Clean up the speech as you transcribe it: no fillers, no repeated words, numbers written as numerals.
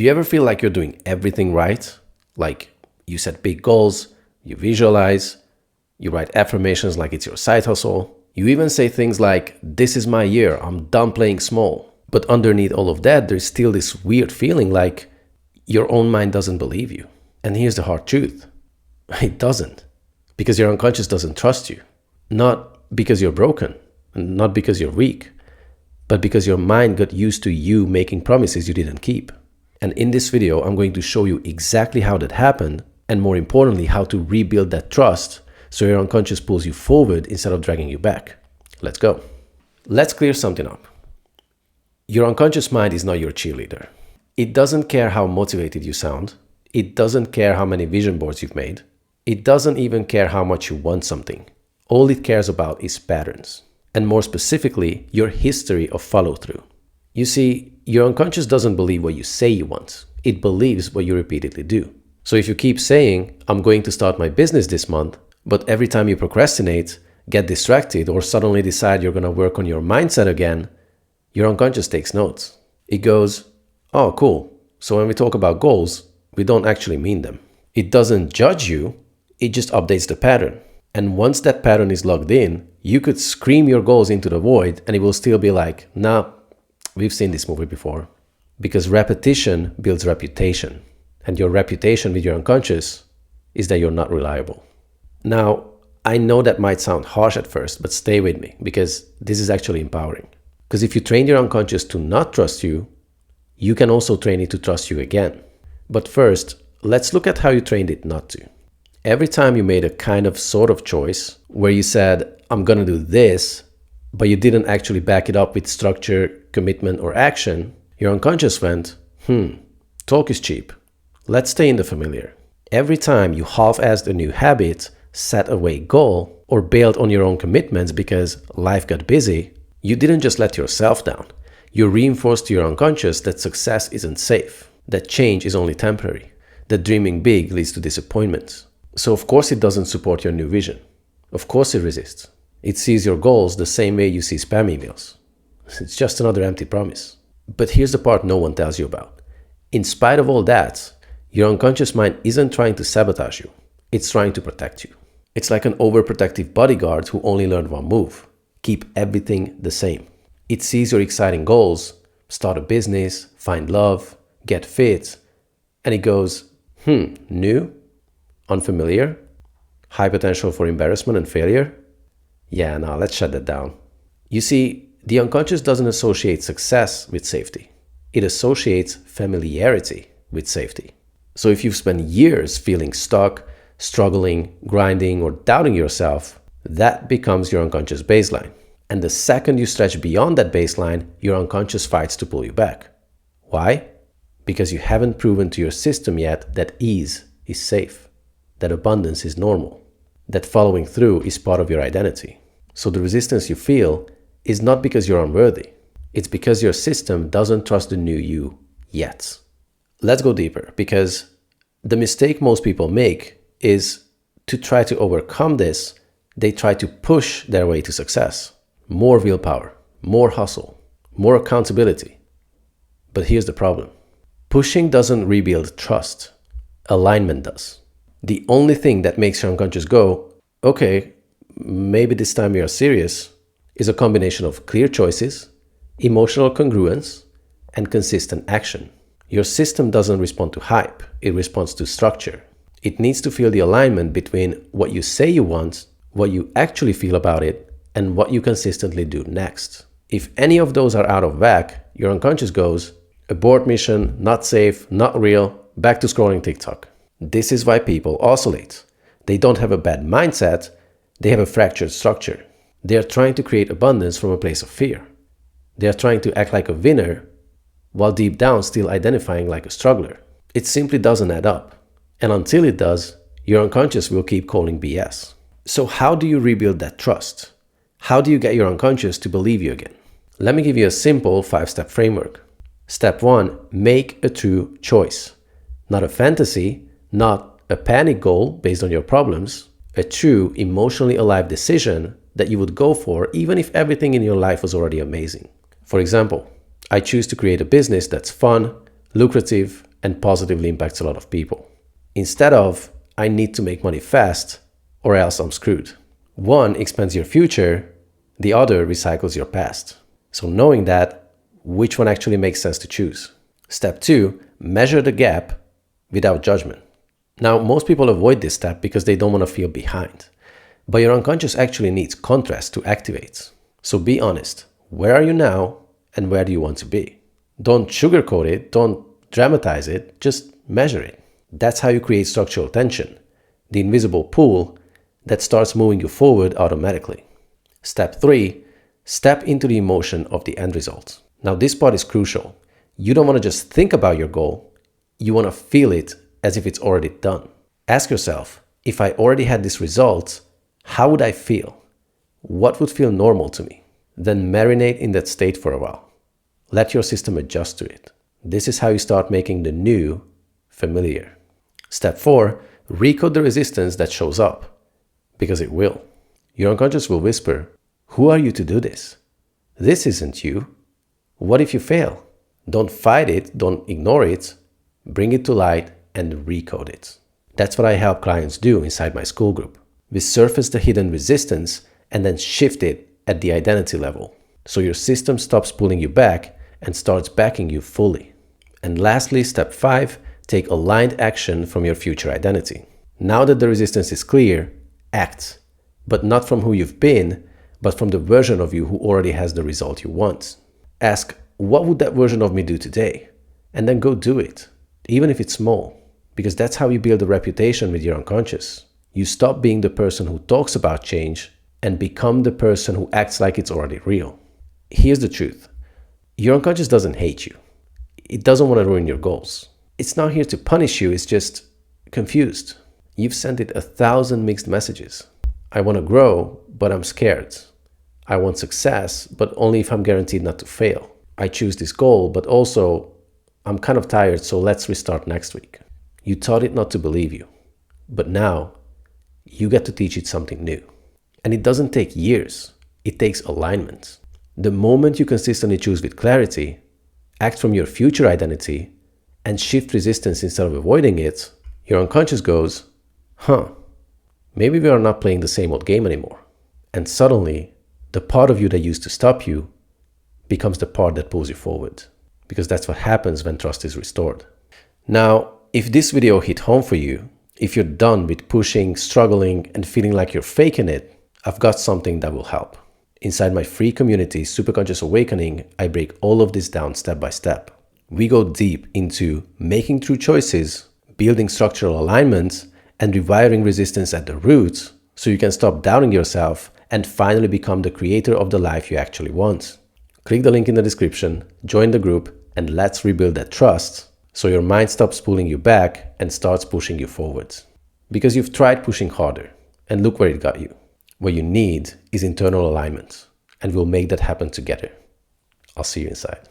Do you ever feel like you're doing everything right? Like you set big goals, you visualize, you write affirmations like it's your side hustle. You even say things like, "This is my year, I'm done playing small." But underneath all of that, there's still this weird feeling like your own mind doesn't believe you. And here's the hard truth. It doesn't. Because your unconscious doesn't trust you. Not because you're broken, and not because you're weak, but because your mind got used to you making promises you didn't keep. And in this video, I'm going to show you exactly how that happened, and more importantly, how to rebuild that trust so your unconscious pulls you forward instead of dragging you back. Let's go. Let's clear something up. Your unconscious mind is not your cheerleader. It doesn't care how motivated you sound. It doesn't care how many vision boards you've made. It doesn't even care how much you want something. All it cares about is patterns, and more specifically, your history of follow-through. You see, your unconscious doesn't believe what you say you want. It believes what you repeatedly do. So if you keep saying, "I'm going to start my business this month," but every time you procrastinate, get distracted, or suddenly decide you're going to work on your mindset again, your unconscious takes notes. It goes, "Oh, cool. So when we talk about goals, we don't actually mean them." It doesn't judge you. It just updates the pattern. And once that pattern is logged in, you could scream your goals into the void and it will still be like, "Nah, we've seen this movie before." Because repetition builds reputation. And your reputation with your unconscious is that you're not reliable. Now, I know that might sound harsh at first, but stay with me because this is actually empowering. Because if you train your unconscious to not trust you, you can also train it to trust you again. But first, let's look at how you trained it not to. Every time you made a kind of sort of choice where you said, "I'm gonna do this," but you didn't actually back it up with structure, commitment, or action, your unconscious went, talk is cheap. Let's stay in the familiar. Every time you half-assed a new habit, set a vague goal, or bailed on your own commitments because life got busy, you didn't just let yourself down. You reinforced to your unconscious that success isn't safe, that change is only temporary, that dreaming big leads to disappointments. So of course it doesn't support your new vision. Of course it resists. It sees your goals the same way you see spam emails. It's just another empty promise. But here's the part no one tells you about. In spite of all that, your unconscious mind isn't trying to sabotage you. It's trying to protect you. It's like an overprotective bodyguard who only learned one move. Keep everything the same. It sees your exciting goals, start a business, find love, get fit, and it goes, new? Unfamiliar? High potential for embarrassment and failure? Yeah, no, let's shut that down. You see, the unconscious doesn't associate success with safety. It associates familiarity with safety. So if you've spent years feeling stuck, struggling, grinding, or doubting yourself, that becomes your unconscious baseline. And the second you stretch beyond that baseline, your unconscious fights to pull you back. Why? Because you haven't proven to your system yet that ease is safe, that abundance is normal, that following through is part of your identity. So the resistance you feel is not because you're unworthy. It's because your system doesn't trust the new you yet. Let's go deeper, because the mistake most people make is to try to overcome this. They try to push their way to success. More willpower, more hustle, more accountability. But here's the problem. Pushing doesn't rebuild trust. Alignment does. The only thing that makes your unconscious go, "Okay, maybe this time we are serious," is a combination of clear choices, emotional congruence, and consistent action. Your system doesn't respond to hype. It responds to structure. It needs to feel the alignment between what you say you want, what you actually feel about it, and what you consistently do next. If any of those are out of whack, your unconscious goes, "Abort mission, not safe, not real, back to scrolling TikTok." This is why people oscillate. They don't have a bad mindset, they have a fractured structure. They are trying to create abundance from a place of fear. They are trying to act like a winner, while deep down still identifying like a struggler. It simply doesn't add up. And until it does, your unconscious will keep calling BS. So how do you rebuild that trust? How do you get your unconscious to believe you again? Let me give you a simple 5-step framework. Step 1, make a true choice. Not a fantasy, not a panic goal based on your problems, a true emotionally alive decision that you would go for even if everything in your life was already amazing. For example, I choose to create a business that's fun, lucrative, and positively impacts a lot of people. Instead of, I need to make money fast or else I'm screwed. One expands your future, the other recycles your past. So knowing that, which one actually makes sense to choose? Step 2, measure the gap without judgment. Now, most people avoid this step because they don't want to feel behind. But your unconscious actually needs contrast to activate. So be honest. Where are you now and where do you want to be? Don't sugarcoat it, don't dramatize it, just measure it. That's how you create structural tension, the invisible pull that starts moving you forward automatically. Step 3, step into the emotion of the end result. Now this part is crucial. You don't want to just think about your goal, you want to feel it as if it's already done. Ask yourself, if I already had this result, how would I feel? What would feel normal to me? Then marinate in that state for a while. Let your system adjust to it. This is how you start making the new familiar. Step 4, recode the resistance that shows up, because it will. Your unconscious will whisper, who are you to do this? This isn't you. What if you fail? Don't fight it, don't ignore it, bring it to light and recode it. That's what I help clients do inside my school group. We surface the hidden resistance and then shift it at the identity level. So your system stops pulling you back and starts backing you fully. And lastly, step 5, take aligned action from your future identity. Now that the resistance is clear, act, but not from who you've been, but from the version of you who already has the result you want. Ask, what would that version of me do today? And then go do it, even if it's small, because that's how you build a reputation with your unconscious. You stop being the person who talks about change and become the person who acts like it's already real. Here's the truth. Your unconscious doesn't hate you. It doesn't want to ruin your goals. It's not here to punish you, it's just confused. You've sent it 1,000 mixed messages. I want to grow, but I'm scared. I want success, but only if I'm guaranteed not to fail. I choose this goal, but also I'm kind of tired, so let's restart next week. You taught it not to believe you, but now you get to teach it something new. And it doesn't take years, it takes alignment. The moment you consistently choose with clarity, act from your future identity, and shift resistance instead of avoiding it, your unconscious goes, maybe we are not playing the same old game anymore. And suddenly, the part of you that used to stop you becomes the part that pulls you forward. Because that's what happens when trust is restored. Now, if this video hit home for you, if you're done with pushing, struggling, and feeling like you're faking it, I've got something that will help. Inside my free community, Superconscious Awakening, I break all of this down step by step. We go deep into making true choices, building structural alignments, and rewiring resistance at the roots so you can stop doubting yourself and finally become the creator of the life you actually want. Click the link in the description, join the group, and let's rebuild that trust so your mind stops pulling you back and starts pushing you forward. Because you've tried pushing harder, and look where it got you. What you need is internal alignment, and we'll make that happen together. I'll see you inside.